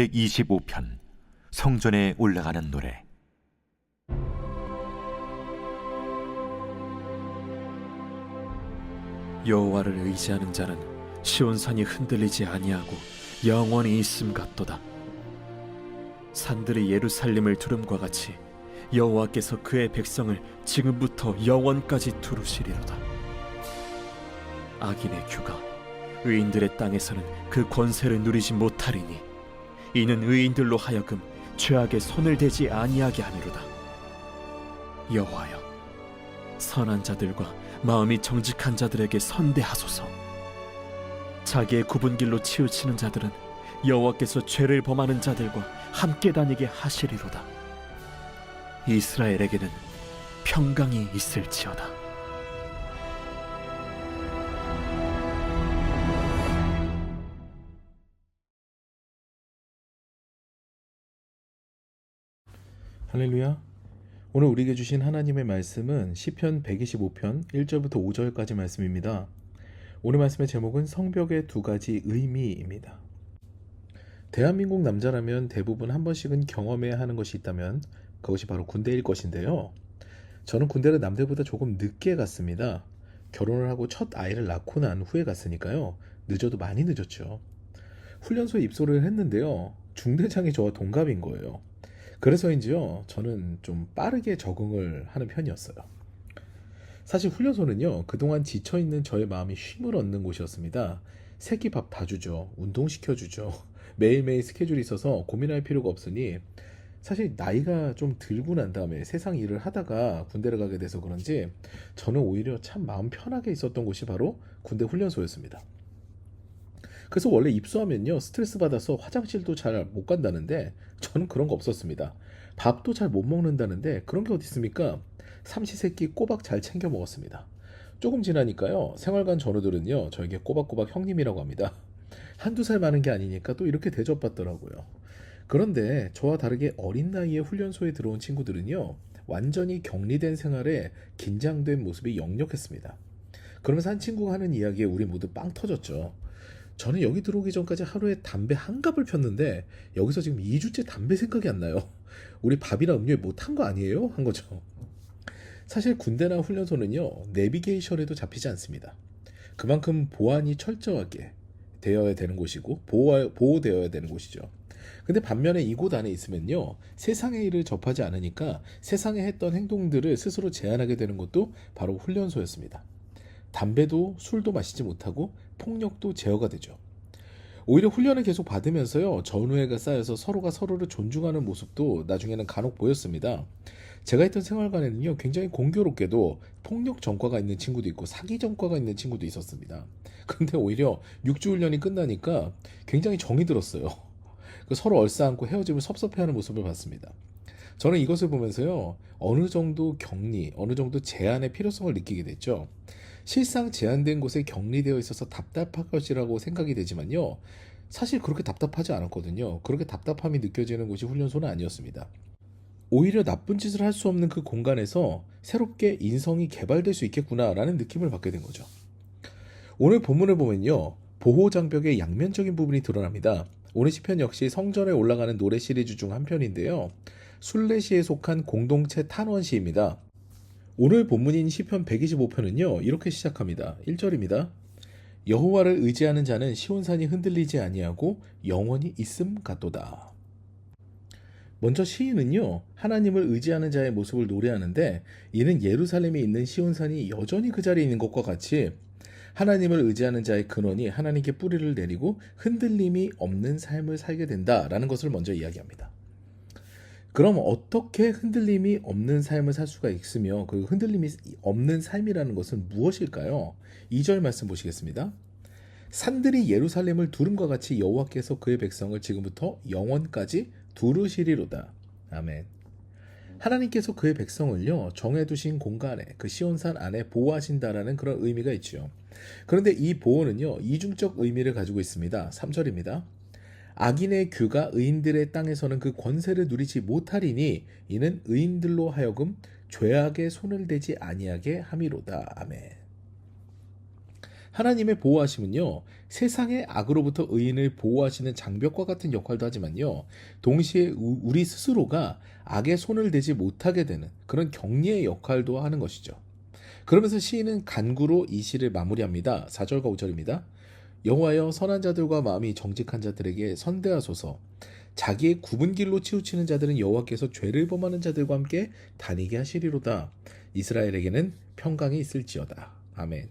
제25편 성전에 올라가는 노래. 여호와를 의지하는 자는 시온산이 흔들리지 아니하고 영원히 있음 같도다. 산들이 예루살렘을 두름과 같이 여호와께서 그의 백성을 지금부터 영원까지 두루시리로다. 악인의 규가 의인들의 땅에서는 그 권세를 누리지 못하리니 이는 의인들로 하여금 죄악에 손을 대지 아니하게 하미로다. 여호와여, 선한 자들과 마음이 정직한 자들에게 선대하소서. 자기의 굽은 길로 치우치는 자들은 여호와께서 죄를 범하는 자들과 함께 다니게 하시리로다. 이스라엘에게는 평강이 있을지어다. 할렐루야. 오늘 우리에게 주신 하나님의 말씀은 시편 125편 1절부터 5절까지 말씀입니다. 오늘 말씀의 제목은 성벽의 두 가지 의미입니다. 대한민국 남자라면 대부분 한 번씩은 경험해야 하는 것이 있다면 그것이 바로 군대일 것인데요. 저는 군대를 남들보다 조금 늦게 갔습니다. 결혼을 하고 첫 아이를 낳고 난 후에 갔으니까요. 늦어도 많이 늦었죠. 훈련소에 입소를 했는데요. 중대장이 저와 동갑인 거예요. 그래서인지요, 저는 좀 빠르게 적응을 하는 편이었어요. 사실 훈련소는요, 그동안 지쳐있는 저의 마음이 쉼을 얻는 곳이었습니다. 새끼 밥 다 주죠. 운동시켜주죠. 매일매일 스케줄이 있어서 고민할 필요가 없으니 사실 나이가 좀 들고 난 다음에 세상 일을 하다가 군대를 가게 돼서 그런지 저는 오히려 참 마음 편하게 있었던 곳이 바로 군대 훈련소였습니다. 그래서 원래 입소하면요, 스트레스 받아서 화장실도 잘 못 간다는데 저는 그런 거 없었습니다. 밥도 잘 못 먹는다는데 그런 게 어디 있습니까? 삼시세끼 꼬박 잘 챙겨 먹었습니다. 조금 지나니까요, 생활관 전우들은요, 저에게 꼬박꼬박 형님이라고 합니다. 한두 살 많은 게 아니니까 또 이렇게 대접받더라고요. 그런데 저와 다르게 어린 나이에 훈련소에 들어온 친구들은요, 완전히 격리된 생활에 긴장된 모습이 역력했습니다. 그러면서 한 친구가 하는 이야기에 우리 모두 빵 터졌죠. 저는 여기 들어오기 전까지 하루에 담배 한 갑을 폈는데 여기서 지금 2주째 담배 생각이 안 나요. 우리 밥이나 음료에 뭐 탄 거 아니에요? 한 거죠. 사실 군대나 훈련소는요, 내비게이션에도 잡히지 않습니다. 그만큼 보안이 철저하게 되어야 되는 곳이고 보호되어야 되는 곳이죠. 근데 반면에 이곳 안에 있으면요, 세상의 일을 접하지 않으니까 세상에 했던 행동들을 스스로 제한하게 되는 것도 바로 훈련소였습니다. 담배도 술도 마시지 못하고 폭력도 제어가 되죠. 오히려 훈련을 계속 받으면서요, 전우애가 쌓여서 서로가 서로를 존중하는 모습도 나중에는 간혹 보였습니다. 제가 있던 생활관에는요, 굉장히 공교롭게도 폭력 전과가 있는 친구도 있고 사기 전과가 있는 친구도 있었습니다. 근데 오히려 6주 훈련이 끝나니까 굉장히 정이 들었어요. 서로 얼싸안고 헤어짐을 섭섭해하는 모습을 봤습니다. 저는 이것을 보면서요, 어느 정도 격리, 어느 정도 제한의 필요성을 느끼게 됐죠. 실상 제한된 곳에 격리되어 있어서 답답할 것이라고 생각이 되지만요, 사실 그렇게 답답하지 않았거든요. 그렇게 답답함이 느껴지는 곳이 훈련소는 아니었습니다. 오히려 나쁜 짓을 할 수 없는 그 공간에서 새롭게 인성이 개발될 수 있겠구나라는 느낌을 받게 된 거죠. 오늘 본문을 보면요, 보호장벽의 양면적인 부분이 드러납니다. 오늘 시편 역시 성전에 올라가는 노래 시리즈 중 한 편인데요, 순례시에 속한 공동체 탄원시입니다. 오늘 본문인 시편 125편은요, 이렇게 시작합니다. 1절입니다. 여호와를 의지하는 자는 시온산이 흔들리지 아니하고 영원히 있음 같도다. 먼저 시인은요, 하나님을 의지하는 자의 모습을 노래하는데 이는 예루살렘에 있는 시온산이 여전히 그 자리에 있는 것과 같이 하나님을 의지하는 자의 근원이 하나님께 뿌리를 내리고 흔들림이 없는 삶을 살게 된다라는 것을 먼저 이야기합니다. 그럼 어떻게 흔들림이 없는 삶을 살 수가 있으며 그 흔들림이 없는 삶이라는 것은 무엇일까요? 2절 말씀 보시겠습니다. 산들이 예루살렘을 두름과 같이 여호와께서 그의 백성을 지금부터 영원까지 두르시리로다. 아멘. 하나님께서 그의 백성을요, 정해두신 공간에, 그 시온산 안에 보호하신다라는 그런 의미가 있죠. 그런데 이 보호는요, 이중적 의미를 가지고 있습니다. 3절입니다. 악인의 규가 의인들의 땅에서는 그 권세를 누리지 못하리니 이는 의인들로 하여금 죄악에 손을 대지 아니하게 함이로다. 아멘. 하나님의 보호하심은요, 세상의 악으로부터 의인을 보호하시는 장벽과 같은 역할도 하지만요, 동시에 우리 스스로가 악의 손을 대지 못하게 되는 그런 격려의 역할도 하는 것이죠. 그러면서 시인은 간구로 이 시를 마무리합니다. 4절과 5절입니다. 여호와여, 선한 자들과 마음이 정직한 자들에게 선대하소서. 자기의 굽은 길로 치우치는 자들은 여호와께서 죄를 범하는 자들과 함께 다니게 하시리로다. 이스라엘에게는 평강이 있을지어다. 아멘.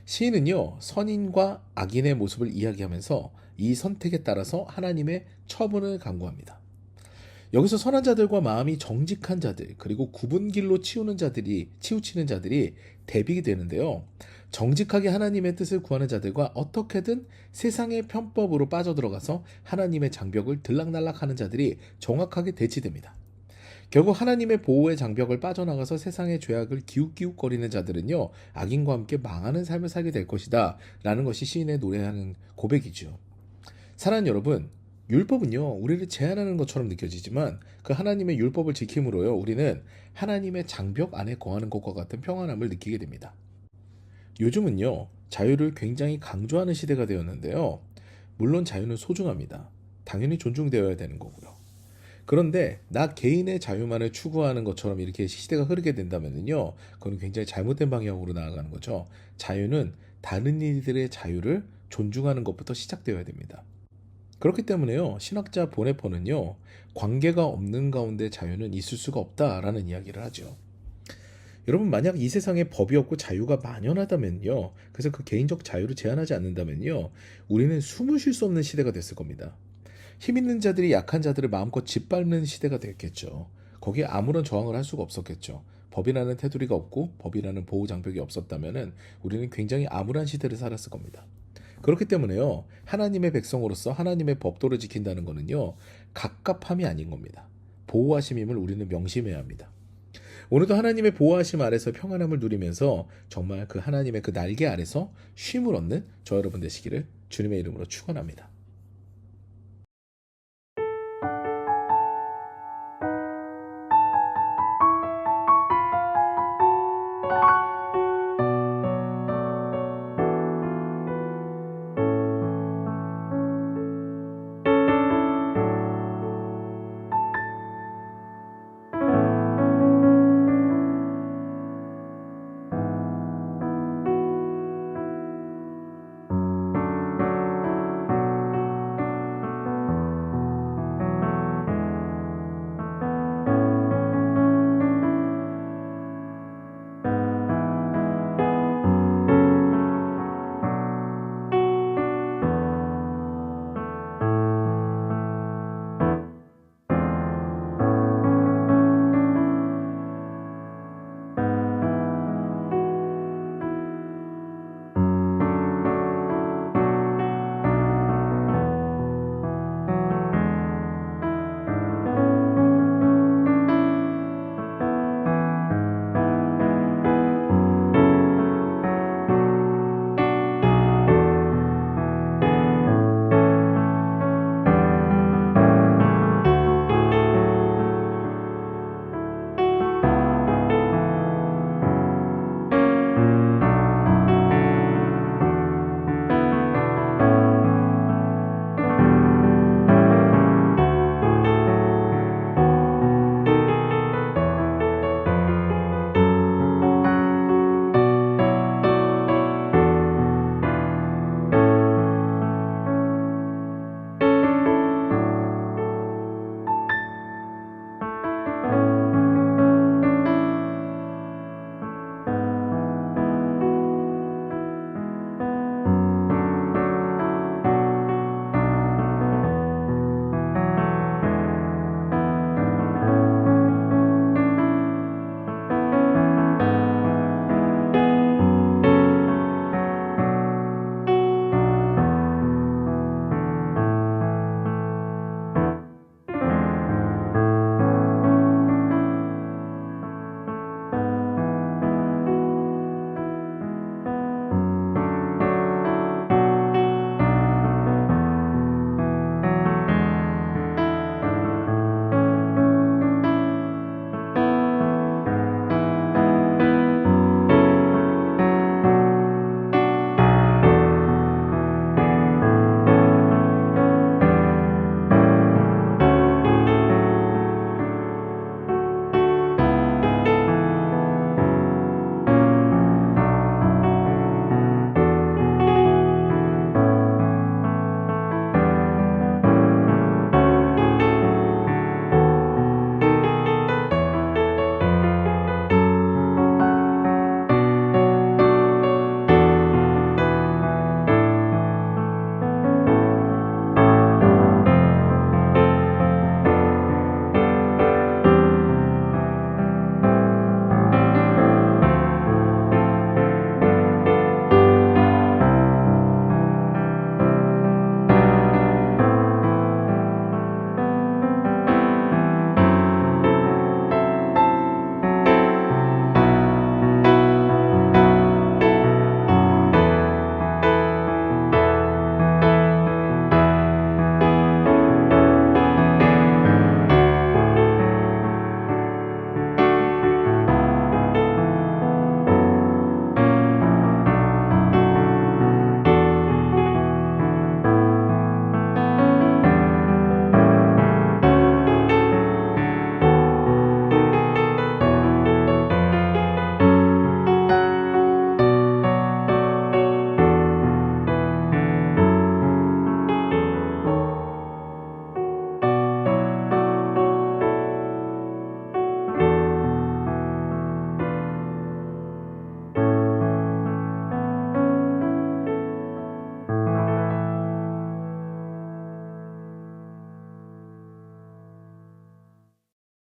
시인은요, 선인과 악인의 모습을 이야기하면서 이 선택에 따라서 하나님의 처분을 강구합니다. 여기서 선한 자들과 마음이 정직한 자들, 그리고 굽은 길로 치우치는 자들이 대비가 되는데요. 정직하게 하나님의 뜻을 구하는 자들과 어떻게든 세상의 편법으로 빠져들어가서 하나님의 장벽을 들락날락하는 자들이 정확하게 대치됩니다. 결국 하나님의 보호의 장벽을 빠져나가서 세상의 죄악을 기웃기웃거리는 자들은요, 악인과 함께 망하는 삶을 살게 될 것이다 라는 것이 시인의 노래하는 고백이죠. 사랑하는 여러분, 율법은요, 우리를 제한하는 것처럼 느껴지지만 그 하나님의 율법을 지킴으로요, 우리는 하나님의 장벽 안에 거하는 것과 같은 평안함을 느끼게 됩니다. 요즘은요, 자유를 굉장히 강조하는 시대가 되었는데요. 물론 자유는 소중합니다. 당연히 존중되어야 되는 거고요. 그런데 나 개인의 자유만을 추구하는 것처럼 이렇게 시대가 흐르게 된다면요, 그건 굉장히 잘못된 방향으로 나아가는 거죠. 자유는 다른 이들의 자유를 존중하는 것부터 시작되어야 됩니다. 그렇기 때문에요, 신학자 보네포는요, 관계가 없는 가운데 자유는 있을 수가 없다라는 이야기를 하죠. 여러분, 만약 이 세상에 법이 없고 자유가 만연하다면요, 그래서 그 개인적 자유를 제한하지 않는다면요, 우리는 숨을 쉴 수 없는 시대가 됐을 겁니다. 힘 있는 자들이 약한 자들을 마음껏 짓밟는 시대가 됐겠죠. 거기에 아무런 저항을 할 수가 없었겠죠. 법이라는 테두리가 없고 법이라는 보호 장벽이 없었다면 우리는 굉장히 암울한 시대를 살았을 겁니다. 그렇기 때문에요, 하나님의 백성으로서 하나님의 법도를 지킨다는 것은요, 갑갑함이 아닌 겁니다. 보호하심임을 우리는 명심해야 합니다. 오늘도 하나님의 보호하심 아래서 평안함을 누리면서 정말 그 하나님의 그 날개 아래서 쉼을 얻는 저 여러분 되시기를 주님의 이름으로 축원합니다.